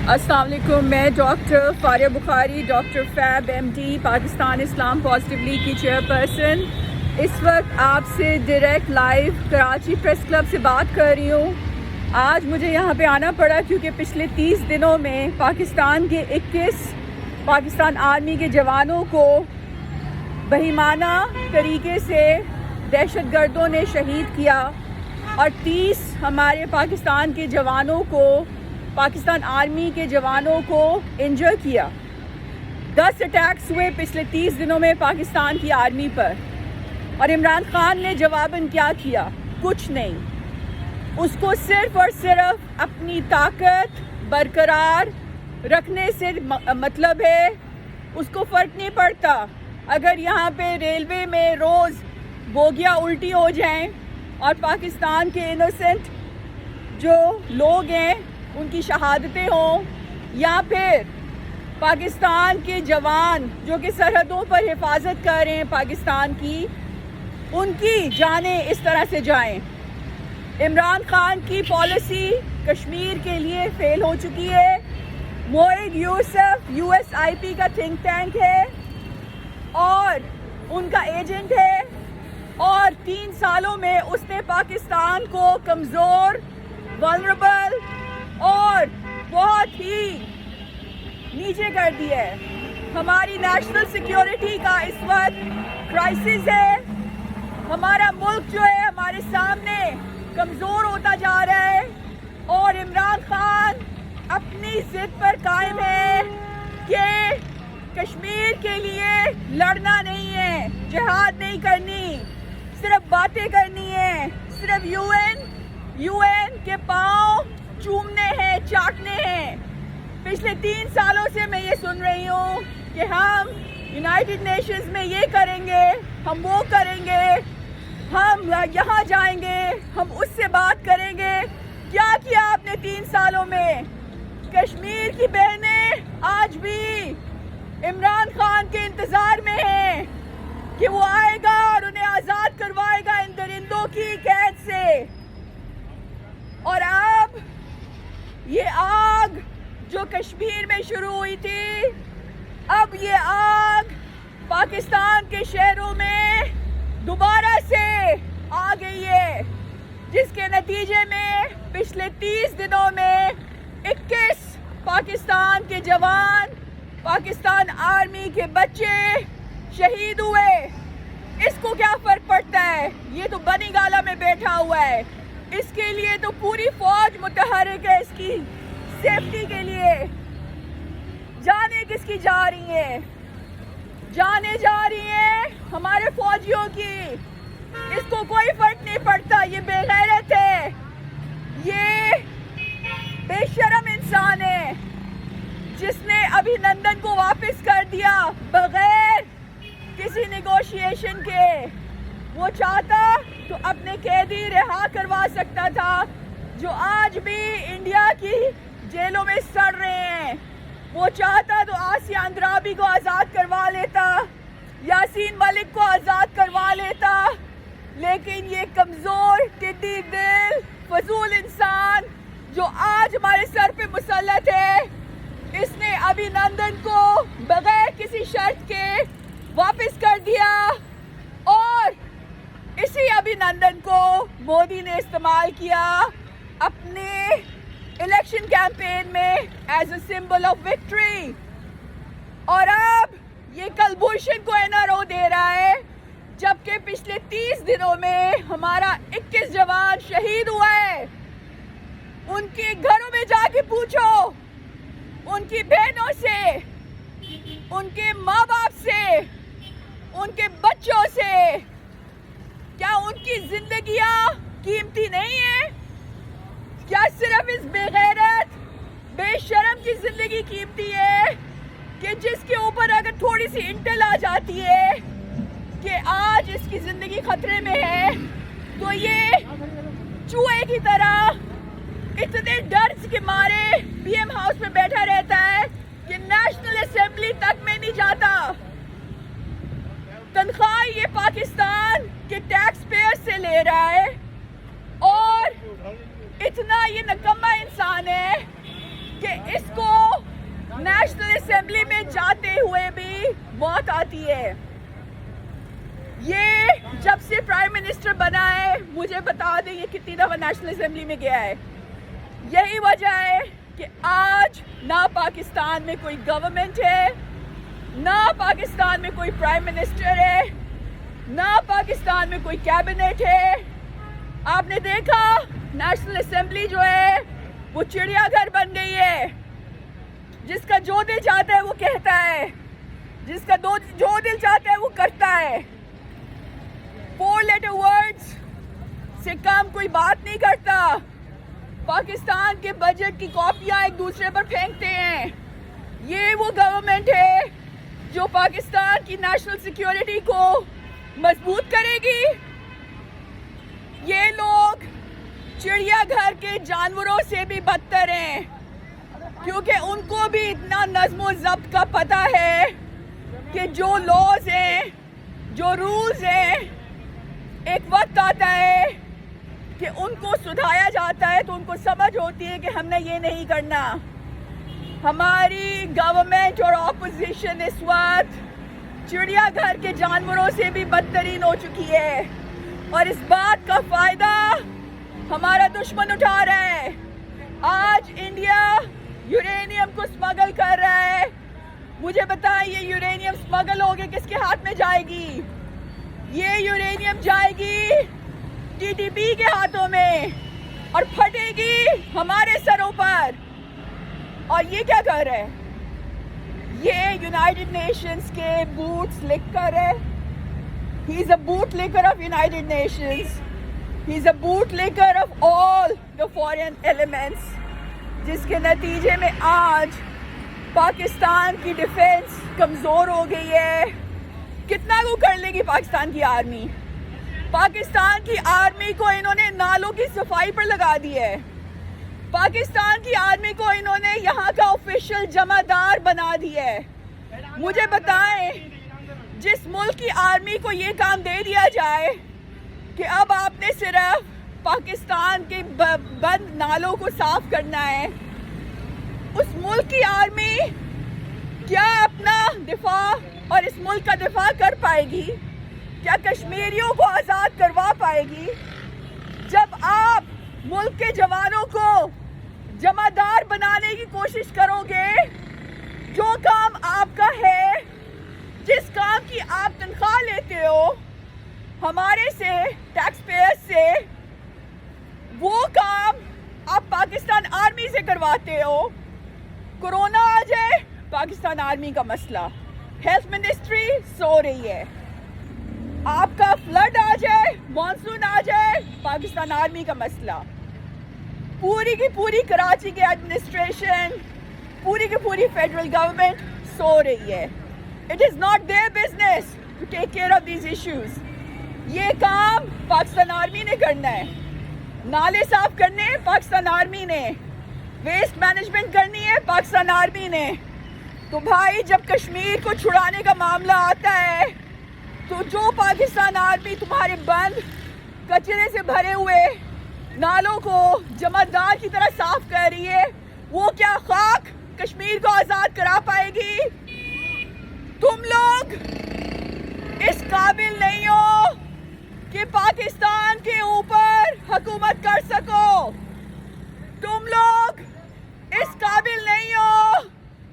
السلام علیکم. میں ڈاکٹر فاریہ بخاری، ڈاکٹر فیب M D, Pakistan Islam positive league کی چیئرپرسن، اس وقت آپ سے direct live Karachi press club سے بات کر رہی ہوں. آج مجھے یہاں پہ آنا پڑا کیونکہ پچھلے 30 دنوں میں پاکستان کے 21 پاکستان آرمی کے جوانوں کو بہیمانہ طریقے سے دہشت گردوں نے شہید کیا اور 30 ہمارے پاکستان کے جوانوں کو، پاکستان آرمی کے جوانوں کو انجر کیا. 10 اٹیکس ہوئے پچھلے 30 دنوں میں پاکستان کی آرمی پر، اور عمران خان نے جواباً کیا کیا؟ کچھ نہیں. اس کو صرف اور صرف اپنی طاقت برقرار رکھنے سے مطلب ہے. اس کو فرق نہیں پڑتا اگر یہاں پہ ریلوے میں روز بوگیاں الٹی ہو جائیں اور پاکستان کے انوسنٹ جو لوگ ہیں ان کی شہادتیں ہوں، یا پھر پاکستان کے جوان جو کہ سرحدوں پر حفاظت کر رہے ہیں پاکستان کی، ان کی جانیں اس طرح سے جائیں. عمران خان کی پالیسی کشمیر کے لیے فیل ہو چکی ہے. موئد یوسف USIP کا تھنک ٹینک ہے اور ان کا ایجنٹ ہے، اور 3 سالوں میں اس نے پاکستان کو کمزور، vulnerable اور بہت ہی نیچے کر دیا ہے. ہماری نیشنل سیکیورٹی کا اس وقت کرائسس ہے. ہمارا ملک جو ہے ہمارے سامنے کمزور ہوتا جا رہا ہے، اور عمران خان اپنی ضد پر قائم ہے کہ کشمیر کے لیے لڑنا نہیں ہے، جہاد نہیں کرنی، صرف باتیں کرنی ہے، صرف UN کے پاؤں چومنے ہیں، چاٹنے ہیں. پچھلے 3 سالوں سے میں یہ سن رہی ہوں کہ ہم یونائٹڈ نیشنز میں یہ کریں گے، ہم وہ کریں گے، ہم یہاں جائیں گے، ہم اس سے بات کریں گے. کیا کیا آپ نے 3 سالوں میں؟ کشمیر کی بہنیں آج بھی عمران خان کے انتظار میں ہیں کہ وہ آئے گا اور انہیں آزاد کروائے گا ان درندوں کی قید سے. اور اب یہ آگ جو کشمیر میں شروع ہوئی تھی، اب یہ آگ پاکستان کے شہروں میں دوبارہ سے آ گئی ہے، جس کے نتیجے میں پچھلے 30 دنوں میں 21 پاکستان کے جوان، پاکستان آرمی کے بچے شہید ہوئے. اس کو کیا فرق پڑتا ہے؟ یہ تو بنی گالا میں بیٹھا ہوا ہے. اس کے لیے تو پوری فوج متحرک ہے، اس کی سیفٹی کے لیے. جانیں کس کی جا رہی ہیں؟ جانے جا رہی ہیں ہمارے فوجیوں کی. اس کو کوئی فرق نہیں پڑتا. یہ بے غیرت ہے، یہ بے شرم انسان ہے جس نے ابھی نندن کو واپس کر دیا بغیر کسی نیگوشیشن کے. وہ چاہتا تو اپنے قیدی رہا کروا سکتا تھا جو آج بھی انڈیا کی جیلوں میں سڑ رہے ہیں. وہ چاہتا تو آسیہ اندرابی کو آزاد کروا لیتا، یاسین ملک کو آزاد کروا لیتا، لیکن یہ کمزور، ٹڈی دل، فضول انسان جو آج ہمارے سر پہ مسلط ہے، اس نے ابھی نندن کو بغیر کسی شرط کے واپس کر دیا. اور اسی ابھی نندن کو مودی نے استعمال کیا اپنے الیکشن کیمپین میں as a symbol of victory. اور اب یہ کلبھوشن کو NRO دے رہا ہے، جبکہ پچھلے 30 دنوں میں ہمارا 21 جوان شہید ہوا ہے. ان کے گھروں میں جا کے پوچھو، ان کی بہنوں سے، ان کے ماں باپ سے، ان کے بچوں سے، کیا ان کی زندگیاں قیمتی نہیں ہیں؟ کیا صرف اس بے غیرت، بے شرم کی زندگی قیمتی ہے کہ جس کے اوپر اگر تھوڑی سی انٹل آ جاتی ہے کہ آج اس کی زندگی خطرے میں ہے، تو یہ چوہے کی طرح اتنے ڈر کے مارے PM ہاؤس میں بیٹھا رہتا ہے کہ نیشنل اسمبلی تک میں نہیں جاتا. تنخواہ یہ پاکستان کے ٹیکس پیئر سے لے رہا ہے، اور اتنا یہ نکما انسان ہے کہ اس کو اسمبلی میں جاتے ہوئے بھی موت آتی ہے. یہ جب سے پرائم منسٹر بنا ہے مجھے بتا دیں یہ کتنی دفعہ نیشنل اسمبلی میں گیا ہے. یہی وجہ ہے کہ آج نہ پاکستان میں کوئی گورنمنٹ ہے, نہ پاکستان میں کوئی پرائم منسٹر ہے, نہ پاکستان میں کوئی کیبنٹ ہے. آپ نے دیکھا نیشنل اسمبلی جو ہے وہ چڑیا گھر بن گئی ہے. جس کا جو دل چاہتا ہے وہ کہتا ہے, جس کا جو دل چاہتا ہے وہ کرتا ہے. 4 لیٹر ورڈز سے کم کوئی بات نہیں کرتا. پاکستان کے بجٹ کی کاپیاں ایک دوسرے پر پھینکتے ہیں. یہ وہ گورنمنٹ ہے جو پاکستان کی نیشنل سیکیورٹی کو مضبوط کرے گی. یہ لوگ چڑیا گھر کے جانوروں سے بھی بدتر ہیں, کیونکہ ان کو بھی اتنا نظم و ضبط کا پتہ ہے کہ جو لاز ہیں, جو رولز ہیں, ایک وقت آتا ہے کہ ان کو سدھایا جاتا ہے تو ان کو سمجھ ہوتی ہے کہ ہم نے یہ نہیں کرنا. ہماری گورنمنٹ اور اپوزیشن اس وقت چڑیا گھر کے جانوروں سے بھی بدترین ہو چکی ہے, اور اس بات کا فائدہ ہمارا دشمن اٹھا رہا ہے. آج انڈیا یورینیم کو اسمگل کر رہا ہے. مجھے بتائیں یہ یورینیم اسمگل ہو کے کس کے ہاتھ میں جائے گی؟ یہ یورینیم جائے گی TTP کے ہاتھوں میں اور پھٹے گی ہمارے سروں پر. اور یہ کیا کر رہا ہے؟ یہ یونائٹڈ نیشنز کے بوٹس لکھ کر ہے. He is a boot licker of United Nations. He is a boot licker of all the foreign elements, جس کے نتیجے میں آج پاکستان کی ڈیفنس کمزور ہو گئی ہے. کتنا کو کر لے گی پاکستان کی آرمی؟ پاکستان کی آرمی کو انہوں نے نالوں کی صفائی پر لگا دی ہے. پاکستان کی آرمی کو انہوں نے یہاں کا آفیشل جمع دار بنا دیا ہے. مجھے بتائیں جس ملک کی آرمی کو یہ کام دے دیا جائے کہ اب آپ نے صرف پاکستان کے بند نالوں کو صاف کرنا ہے, اس ملک کی آرمی کیا اپنا دفاع اور اس ملک کا دفاع کر پائے گی؟ کیا کشمیریوں کو آزاد کروا پائے گی؟ جب آپ ملک کے جوانوں کو جمع دار بنانے کی کوشش کرو گے, جو کام آپ کا ہے, جس کام کی آپ تنخواہ لیتے ہو ہمارے سے, ٹیکس پیئر سے, وہ کام آپ پاکستان آرمی سے کرواتے ہو. کورونا آ جائے پاکستان آرمی کا مسئلہ, ہیلتھ منسٹری سو رہی ہے. آپ کا فلڈ آ جائے, مانسون آ جائے, پاکستان آرمی کا مسئلہ. پوری کی پوری کراچی کی ایڈمنسٹریشن, پوری کی پوری فیڈرل گورنمنٹ سو رہی ہے. It is not their business to take care of these issues. یہ کام پاکستان آرمی نے کرنا ہے. نالے صاف کرنے ہیں پاکستان آرمی نے, ویسٹ مینجمنٹ کرنی ہے پاکستان آرمی نے. تو بھائی جب کشمیر کو چھڑانے کا معاملہ آتا ہے تو جو پاکستان آرمی تمہارے بند کچرے سے بھرے ہوئے نالوں کو جمع دار کی طرح صاف کر رہی ہے, وہ کیا خاک کشمیر کو آزاد کرا پائے گی؟ تم لوگ اس قابل نہیں ہو کہ پاکستان کے اوپر حکومت کر سکو. تم لوگ اس قابل نہیں ہو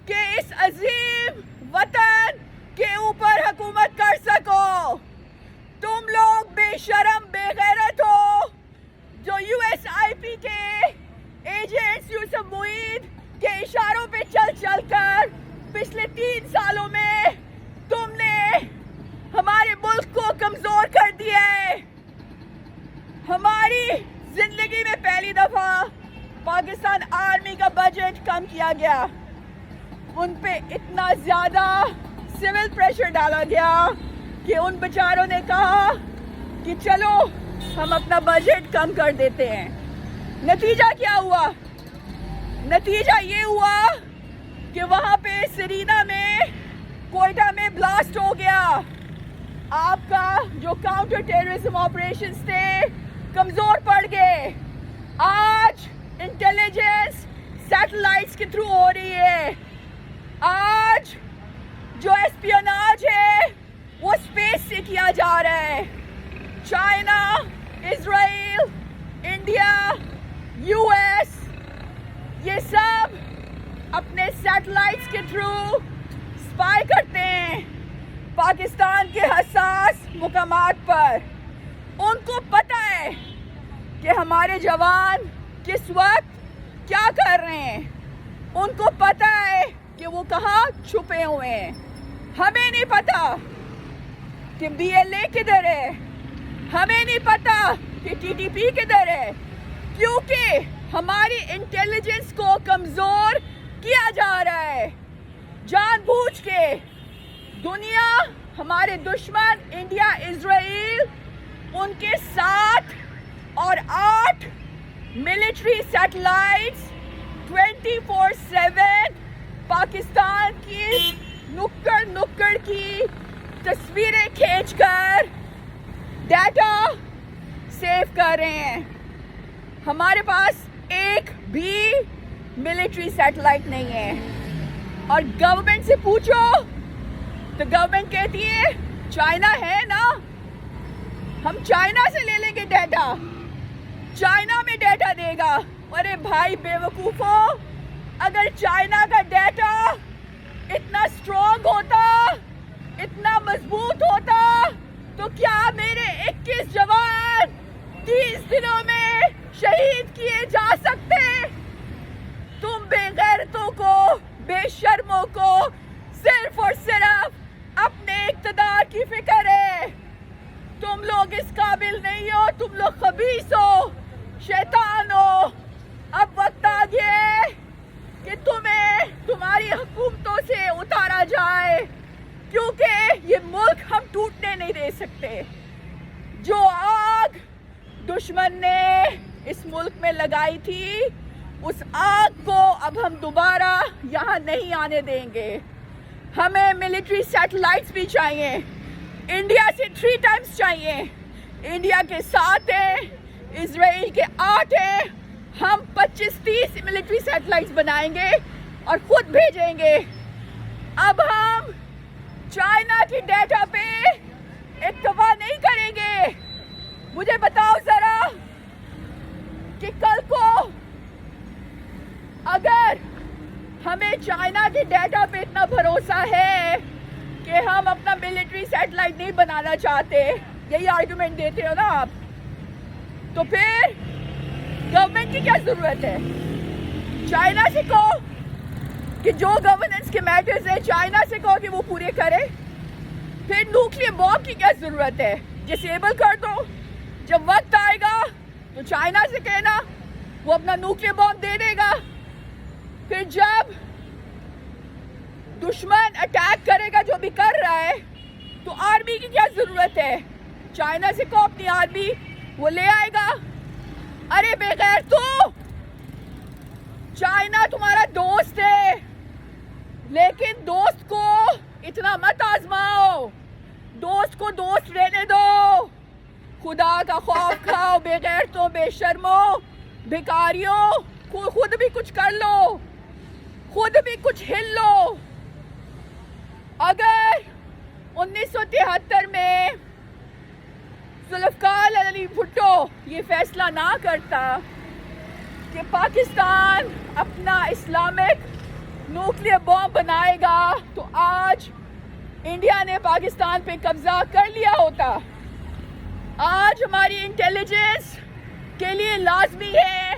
کہ اس عظیم وطن کے اوپر حکومت کر سکو. تم لوگ بے شرم بے غیرت ہو جو USIP کے ایجنٹس یوسف معید کے اشاروں پہ چل چل کر پچھلے 3 سالوں میں تم نے ہمارے ملک کو کمزور کر دیا ہے. ہماری زندگی میں پہلی دفعہ پاکستان آرمی کا بجٹ کم کیا گیا. ان پہ اتنا زیادہ سول پریشر ڈالا گیا کہ ان بیچاروں نے کہا کہ چلو ہم اپنا بجٹ کم کر دیتے ہیں. نتیجہ کیا ہوا؟ نتیجہ یہ ہوا کہ وہاں پہ سرینا میں, کوئٹہ میں بلاسٹ ہو گیا. آپ کا جو کاؤنٹر ٹیررزم آپریشنز تھے کمزور پڑ گئے. آج انٹیلیجنس سیٹلائٹس کے تھرو ہو رہی ہے. آج جو اسپیوناج ہے وہ اسپیس سے کیا جا رہا ہے. چائنا، اسرائیل، انڈیا، یو ایس، یہ سب اپنے سیٹلائٹس کے تھرو اسپائی کرتے ہیں پاکستان کے حساس مقامات پر. ان کو پتہ ہے کہ ہمارے جوان کس وقت کیا کر رہے ہیں. ان کو پتہ ہے کہ وہ کہاں چھپے ہوئے ہیں. ہمیں نہیں پتہ کہ بی ایل اے کدھر ہے، ہمیں نہیں پتہ کہ ٹی ٹی پی کدھر ہے، کیونکہ ہماری انٹیلیجنس کو کمزور کیا جا رہا ہے جان بوجھ کے. دنیا، ہمارے دشمن انڈیا، اسرائیل، ان کے 7 اور 8 ملٹری سیٹلائٹس 24/7 پاکستان کی نکڑ نکڑ کی تصویریں کھینچ کر ڈیٹا سیو کر رہے ہیں. ہمارے پاس ایک بھی ملٹری سیٹلائٹ نہیں ہے. اور گورنمنٹ سے پوچھو تو گورنمنٹ کہتی ہے چائنا ہے نا، ہم چائنا سے لے لیں گے ڈیٹا، چائنا میں ڈیٹا دے گا. ارے بھائی بے وقوفو، اگر چائنا کا ڈیٹا اتنا اسٹرانگ ہوتا، اتنا مضبوط ہوتا، تو کیا میرے 21 جوان 30 دنوں میں شہید کیے جا سکتے؟ تم بے غیرتوں کو، بے شرموں کو صرف اور صرف اپنے اقتدار کی فکر ہے. تم لوگ اس قابل نہیں ہو، تم لوگ خبیث ہو، شیطان ہو. اب وقت آ گیا ہے کہ تمہیں تمہاری حکومتوں سے اتارا جائے، کیونکہ یہ ملک ہم ٹوٹنے نہیں دے سکتے. جو آگ دشمن نے اس ملک میں لگائی تھی، اس آگ کو اب ہم دوبارہ یہاں نہیں آنے دیں گے. ہمیں ملٹری سیٹلائٹس بھی چاہیے، انڈیا سے 3 ٹائمز چاہیے. انڈیا کے 7 ہیں، اسرائیل کے 8 ہیں. ہم 25-30 ملٹری سیٹلائٹس بنائیں گے اور خود بھیجیں گے. اب ہم چائنا کی ڈیٹا پہ اکتفا نہیں کریں گے. مجھے بتاؤ ذرا کہ کل کو اگر ہمیں چائنا کے ڈیٹا پہ اتنا بھروسہ ہے کہ ہم اپنا ملٹری سیٹلائٹ نہیں بنانا چاہتے، یہی آرگومنٹ دیتے ہو نا آپ، تو پھر گورنمنٹ کی کیا ضرورت ہے؟ چائنا سے کہو کہ جو گورننس کے میٹرز ہیں چائنا سے کہو کہ وہ پورے کرے. پھر نیوکلیئر بام کی کیا ضرورت ہے؟ ڈسیبل کر دو. جب وقت آئے گا تو چائنا سے کہنا، وہ اپنا نیوکلیئر بام دے دے گا. پھر جب دشمن اٹیک کرے گا، جو بھی کر رہا ہے، تو آرمی کی کیا ضرورت ہے؟ چائنا سے کہو اپنی آرمی وہ لے آئے گا. ارے بے غیر، تو چائنا تمہارا دوست ہے، لیکن دوست کو اتنا مت آزماؤ. دوست کو دوست رہنے دو. خدا کا خوف کھاؤ بے غیرتوں، بے شرموں، بھکاریوں. خود بھی کچھ کر لو، خود بھی کچھ ہل لو. اگر 1973 میں ذوالفقار علی بھٹو یہ فیصلہ نہ کرتا کہ پاکستان اپنا اسلامک نیوکلیئر بام بنائے گا، تو آج انڈیا نے پاکستان پہ قبضہ کر لیا ہوتا. آج ہماری انٹیلیجنس کے لیے لازمی ہے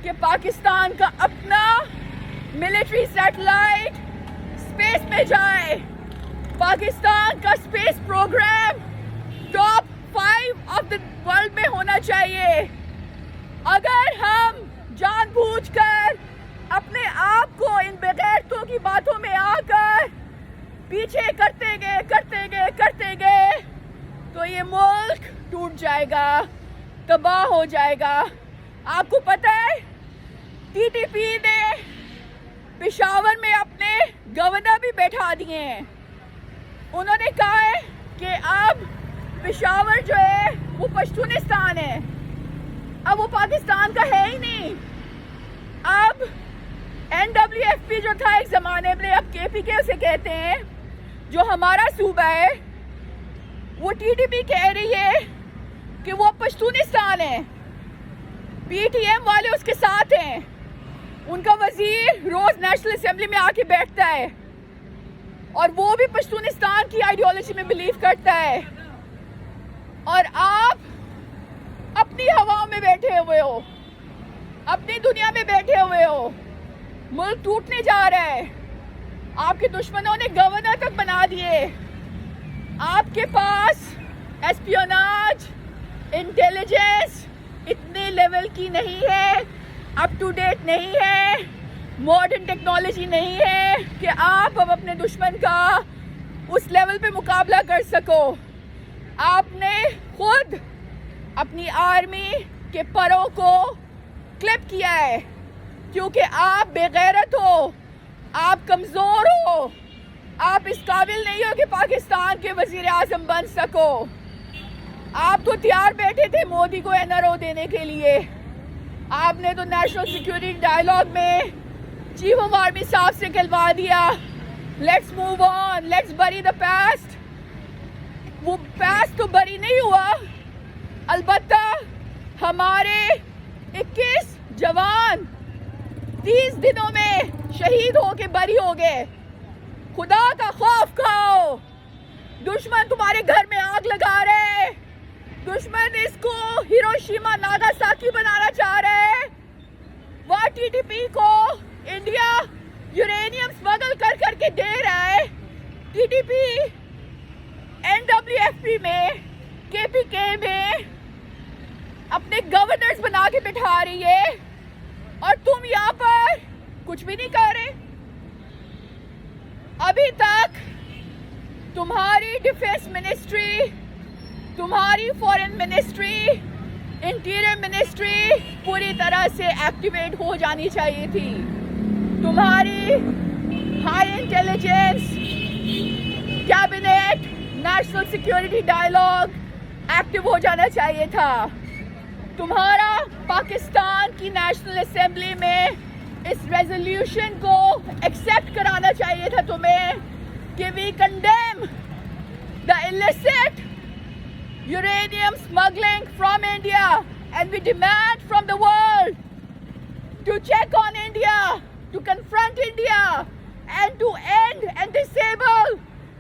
کہ پاکستان کا اپنا ملٹری سیٹلائٹ اسپیس میں جائے. پاکستان کا space programme top 5 of the world میں ہونا چاہیے. اگر ہم جان بوجھ کر اپنے آپ کو ان بغیرتوں کی باتوں میں آ کر پیچھے کرتے گئے تو یہ ملک ٹوٹ جائے گا، تباہ ہو جائے گا. آپ کو پتہ ہے ٹی ٹی پی نے پشاور میں اپنے گورنر بھی بیٹھا دیے ہیں. انہوں نے کہا ہے کہ اب پشاور جو ہے وہ پشتونستان ہے، اب وہ پاکستان کا ہے ہی نہیں. اب NWFP جو تھا ایک زمانے میں، اب KPK اسے کہتے ہیں، جو ہمارا صوبہ ہے وہ ٹی ڈی پی کہہ رہی ہے کہ وہ پشتونستان ہے، پی ٹی ایم والے اس کے ساتھ ہیں، ان کا وزیر روز نیشنل اسمبلی میں آ کے بیٹھتا ہے اور وہ بھی پشتونستان کی آئیڈیالوجی میں بلیو کرتا ہے، اور آپ اپنی ہواؤں میں بیٹھے ہوئے ہو، اپنی دنیا میں بیٹھے ہوئے ہو. ملک ٹوٹنے جا رہا ہے، آپ کے دشمنوں نے گورنر تک بنا دیے، آپ کے پاس ایسپیوناج انٹیلیجنس اتنے لیول کی نہیں ہے، اپ ٹو ڈیٹ نہیں ہے، ماڈرن ٹیکنالوجی نہیں ہے کہ آپ اب اپنے دشمن کا اس لیول پہ مقابلہ کر سکو. آپ نے خود اپنی آرمی کے پروں کو کلپ کیا ہے کیونکہ آپ بے غیرت ہو، آپ کمزور ہو، آپ اس قابل نہیں ہو کہ پاکستان کے وزیر اعظم بن سکو. آپ تو تیار بیٹھے تھے مودی کو این آر او دینے کے لیے. آپ نے تو نیشنل سیکیورٹی ڈائیلاگ میں چیف آف آرمی صاحب سے کہلوا دیا لیٹس موو آن، لیٹس بری دا پاسٹ. وہ پاسٹ تو بری نہیں ہوا، البتہ ہمارے 21 جوان 30 دنوں میں شہید ہو کے بری ہو گئے. خدا کا خوف کھاؤ، دشمن تمہارے گھر میں آگ لگا رہے، دشمن اس کو ہیروشیما ناگاساکی بنانا چاہ رہے. وہ ٹی ٹی پی کو انڈیا یورینیم اسمگل کر کر کے دے رہا ہے. T T P N W F P میں کے پی کے میں اپنے گورنرز بنا کے بٹھا رہی ہے اور تم یہاں پر کچھ بھی نہیں کر رہے. ابھی تک تمہاری ڈیفینس منسٹری، تمہاری فورن منسٹری، انٹیریئر منسٹری پوری طرح سے ایکٹیویٹ ہو جانی چاہیے تھی. تمہاری high intelligence, cabinet, national security dialogue active ہو جانا چاہیے تھا. تمہارا پاکستان کی نیشنل اسمبلی میں اس ریزولوشن کو ایکسیپٹ کرانا چاہیے تھا تمہیں کہ وی condemn the illicit uranium smuggling from India and we demand from the world to check on India, to confront India and to end and disable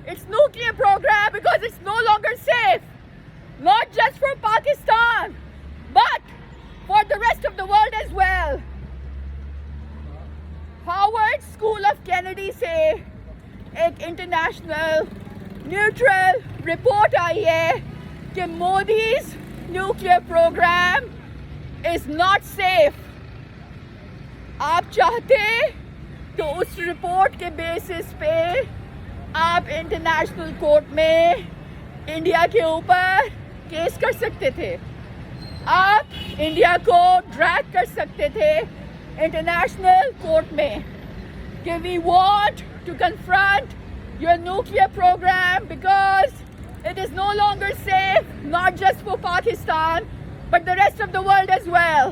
its nuclear program because it's no longer safe, not just for Pakistan but for the rest of the world as well. Harvard school of Kennedy سے ایک international neutral report آئی ہے کہ Modi's nuclear programme is not safe. آپ چاہتے تو اس report کے basis پہ آپ انٹرنیشنل کورٹ میں انڈیا کے اوپر کیس کر سکتے تھے، آپ انڈیا کو ڈریگ کر سکتے تھے انٹرنیشنل کورٹ میں کہ we want to confront your nuclear programme because it is no longer safe not just for Pakistan but the rest of the world as well.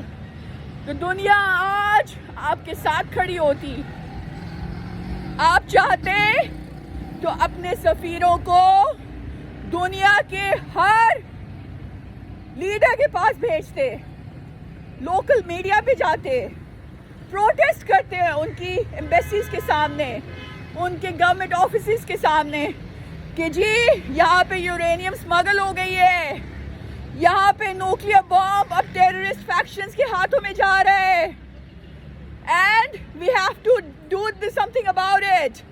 تو دنیا آج آپ کے ساتھ کھڑی ہوتی. آپ چاہتے تو اپنے سفیروں کو دنیا کے ہر لیڈر کے پاس بھیجتے، لوکل میڈیا پہ جاتے، پروٹیسٹ کرتے ہیں ان کی ایمبیسیز کے سامنے، ان کے گورنمنٹ آفیسز کے سامنے کہ جی یہاں پہ یورینیم اسمگل ہو گئی ہے، یہاں پہ نیوکلیئر بام اب ٹیررسٹ فیکشنز کے ہاتھوں میں جا رہا ہے and we have to do something about it.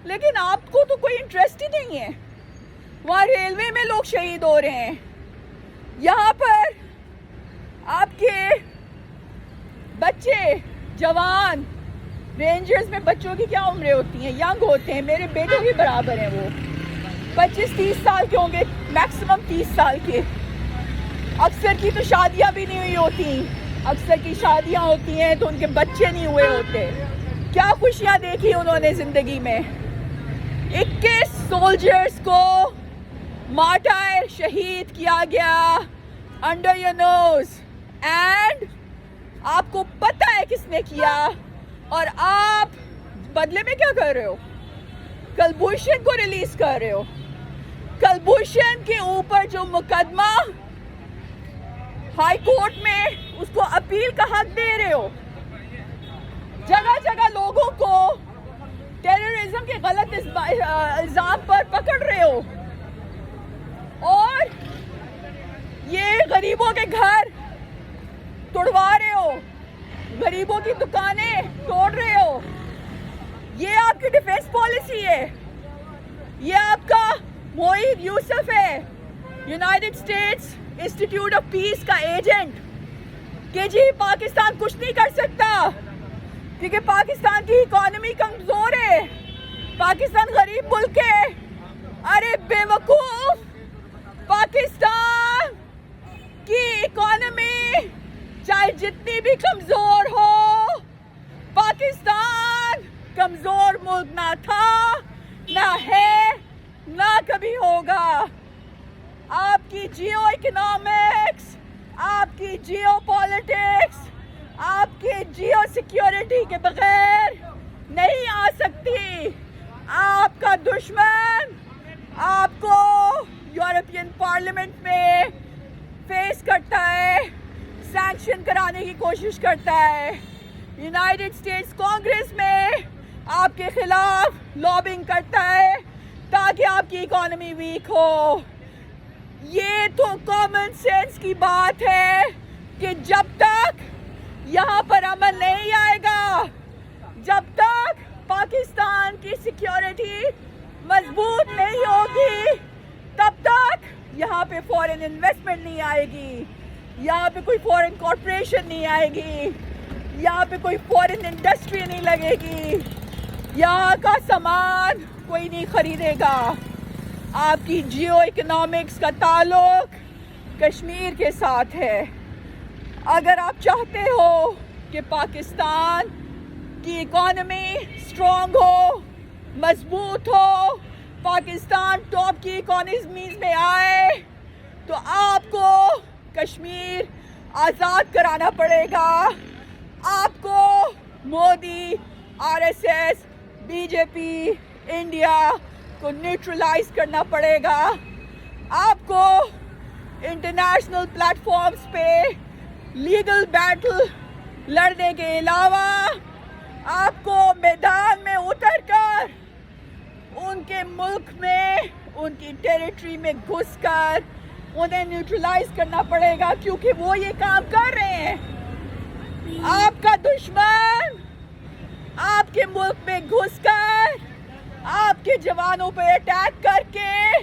لیکن آپ کو تو کوئی انٹرسٹ ہی نہیں ہے. وہاں ریلوے میں لوگ شہید ہو رہے ہیں، یہاں پر آپ کے بچے جوان، رینجرز میں بچوں کی کیا عمریں ہوتی ہیں، ینگ ہوتے ہیں، میرے بیٹوں کے برابر ہیں، وہ 25-30 سال کے ہوں گے، میکسیمم 30 سال کے. اکثر کی تو شادیاں بھی نہیں ہوئی ہوتی، اکثر کی شادیاں ہوتی ہیں تو ان کے بچے نہیں ہوئے ہوتے. کیا خوشیاں دیکھی انہوں نے زندگی میں. 21 سولجرز کو مارٹائر شہید کیا گیا انڈر یور نوز اینڈ آپ کو پتہ ہے کس نے کیا اور آپ بدلے میں کیا کر رہے ہو. کلبھوشن کو ریلیز کر رہے ہو. کلبھوشن کے اوپر جو مقدمہ ہائی کورٹ میں اس کو اپیل کا حق دے رہے ہو. جگہ جگہ لوگوں کو ٹیررزم کے غلط الزام پر پکڑ رہے ہو اور یہ غریبوں کے گھر توڑوا رہے ہو, غریبوں کی دکانیں توڑ رہے ہو. یہ آپ کی ڈیفینس پالیسی ہے. یہ آپ کا معید یوسف ہے, United States institute of peace کا ایجنٹ, کہ جی پاکستان کچھ نہیں کر سکتا کیونکہ پاکستان کی اکانومی کمزور ہے, پاکستان غریب ملک ہے. ارے بے وقوف, پاکستان کی اکانومی چاہے جتنی بھی کمزور ہو, پاکستان کمزور ملک نہ تھا, نہ ہے, نہ کبھی ہوگا. آپ کی جیو اکنامکس, آپ کی جیو پالیٹکس, آپ کی جیو سیکیورٹی کے بغیر نہیں آ سکتی. آپ کا دشمن آپ کو یورپین پارلیمنٹ میں فیس کرتا ہے, سینکشن کرانے کی کوشش کرتا ہے. یونائٹڈ اسٹیٹس کانگریس میں آپ کے خلاف لابنگ کرتا ہے تاکہ آپ کی اکانومی ویک ہو. یہ تو کامن سینس کی بات ہے کہ جب تک یہاں پر امن نہیں آئے گا, جب تک پاکستان کی سیکیورٹی مضبوط نہیں ہوگی, تب تک یہاں پہ فورن انویسٹمنٹ نہیں آئے گی, یہاں پہ کوئی فورن کارپوریشن نہیں آئے گی, یہاں پہ کوئی فورن انڈسٹری نہیں لگے گی, یہاں کا سامان کوئی نہیں خریدے گا. آپ کی جیو اکنامکس کا تعلق کشمیر کے ساتھ ہے. اگر آپ چاہتے ہو کہ پاکستان کی اکانومی اسٹرانگ ہو, مضبوط ہو, پاکستان ٹاپ کی اکانومیز میں آئے, تو آپ کو کشمیر آزاد کرانا پڑے گا. آپ کو Modi, R S S, B J P, India کو نیوٹرلائز کرنا پڑے گا. آپ کو انٹرنیشنل پلیٹ فارمز پہ لیگل بیٹل لڑنے کے علاوہ آپ کو میدان میں اتر کر ان کے ملک میں, ان کی ٹیریٹری میں گھس کر انہیں نیوٹرلائز کرنا پڑے گا, کیونکہ وہ یہ کام کر رہے ہیں. آپ کا دشمن آپ کے ملک میں گھس کر آپ کے جوانوں پہ اٹیک کر کے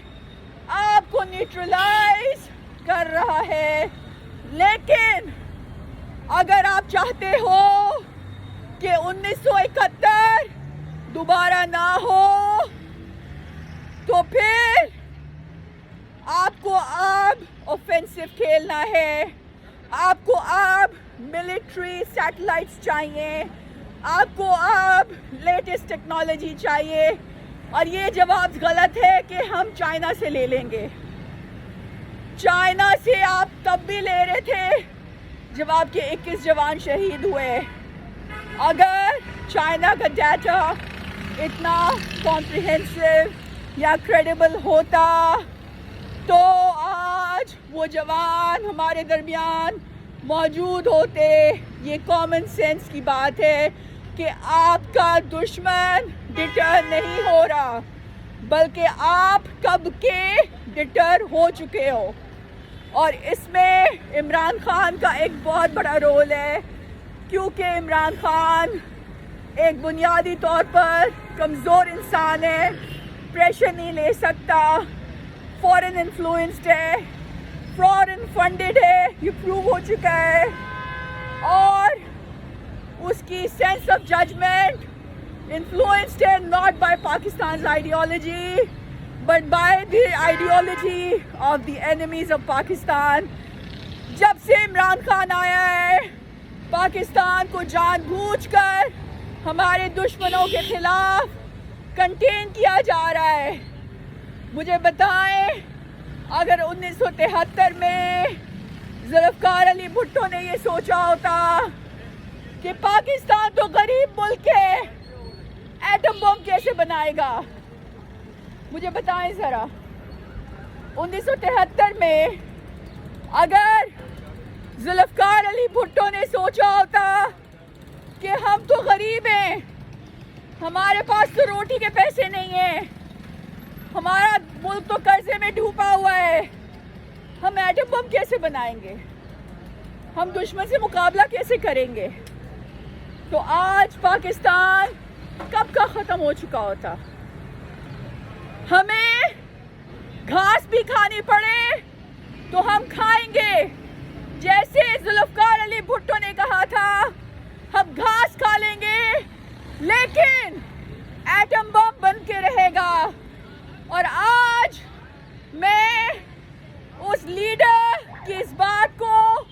آپ کو نیوٹرلائز کر رہا ہے. لیکن اگر آپ چاہتے ہو کہ 1971 دوبارہ نہ ہو, تو پھر آپ کو اب اوفینسو کھیلنا ہے. آپ کو اب ملٹری سیٹلائٹس چاہیے, آپ کو اب لیٹسٹ ٹیکنالوجی چاہیے. اور یہ جواب غلط ہے کہ ہم چائنا سے لے لیں گے. چائنا سے آپ تب بھی لے رہے تھے جب آپ کے 21 جوان شہید ہوئے. اگر چائنا کا ڈیٹا اتنا کمپریہنسو یا کریڈیبل ہوتا تو آج وہ جوان ہمارے درمیان موجود ہوتے. یہ کامن سینس کی بات ہے کہ آپ کا دشمن ڈٹر نہیں ہو رہا, بلکہ آپ کب کے ڈٹر ہو چکے ہو. اور اس میں عمران خان کا ایک بہت بڑا رول ہے, کیونکہ عمران خان ایک بنیادی طور پر کمزور انسان ہے, پریشر نہیں لے سکتا, فورن انفلوئنسڈ ہے, فورن فنڈڈ ہے, یہ پروو ہو چکا ہے. اور اس کی sense of judgement influenced not by Pakistan's ideology but by the ideology of the enemies of Pakistan. جب سے عمران خان آیا ہے پاکستان کو جان بوجھ کر ہمارے دشمنوں کے خلاف کنٹین کیا جا رہا ہے. مجھے بتائیں, اگر 1973 میں ذوالفقار علی بھٹو نے یہ سوچا ہوتا کہ پاکستان تو غریب ملک ہے, ایٹم بم کیسے بنائے گا, مجھے بتائیں ذرا 1973 میں اگر ذوالفقار علی بھٹو نے سوچا ہوتا کہ ہم تو غریب ہیں، ہمارے پاس تو روٹی کے پیسے نہیں ہیں، ہمارا ملک تو قرضے میں ڈوبا ہوا ہے، ہم ایٹم بم کیسے بنائیں گے، ہم دشمن سے مقابلہ کیسے کریں گے، تو آج پاکستان کب کا ختم ہو چکا ہوتا. ہمیں گھاس بھی کھانی پڑے تو ہم کھائیں گے، جیسے ذوالفقار علی بھٹو نے کہا تھا ہم گھاس کھا لیں گے لیکن ایٹم بم بن کے رہے گا. اور آج میں اس لیڈر کی اس بات کو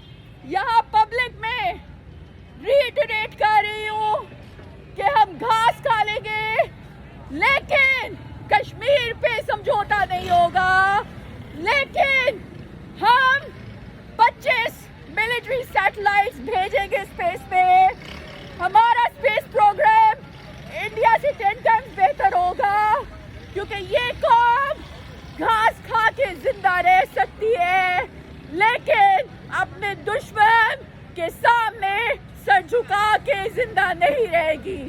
یہاں پبلک میں ریٹریٹ کر رہی ہوں کہ ہم گھاس کھا لیں گے لیکن کشمیر پہ سمجھوتا نہیں ہوگا، لیکن ہم 25 ملٹری سیٹلائٹس بھیجیں گے اسپیس پہ. ہمارا اسپیس پروگرام انڈیا سے 10 ٹائمز بہتر ہوگا کیونکہ یہ قوم گھاس کھا کے زندہ رہ سکتی ہے لیکن اپنے دشمن کے سامنے سر جھکا کے زندہ نہیں رہے گی.